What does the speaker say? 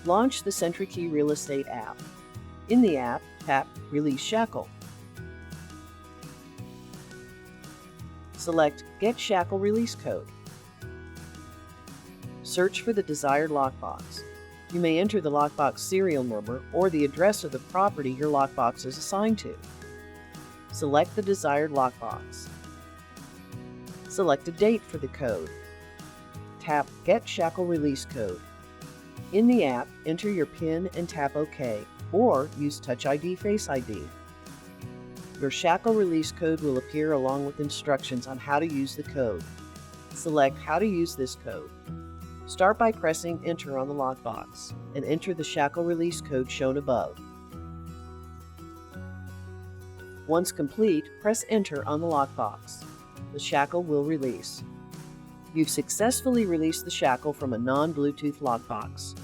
Launch the SentriKey Real Estate app. In the app, tap Release Shackle. Select Get Shackle Release Code. Search for the desired lockbox. You may enter the lockbox serial number or the address of the property your lockbox is assigned to. Select the desired lockbox. Select a date for the code. Tap Get Shackle Release Code. In the app, enter your PIN and tap OK, or use Touch ID Face ID. Your Shackle release code will appear along with instructions on how to use the code. Select how to use this code. Start by pressing Enter on the lockbox and enter the Shackle release code shown above. Once complete, press Enter on the lockbox. The Shackle will release. You've successfully released the Shackle from a non-Bluetooth lockbox.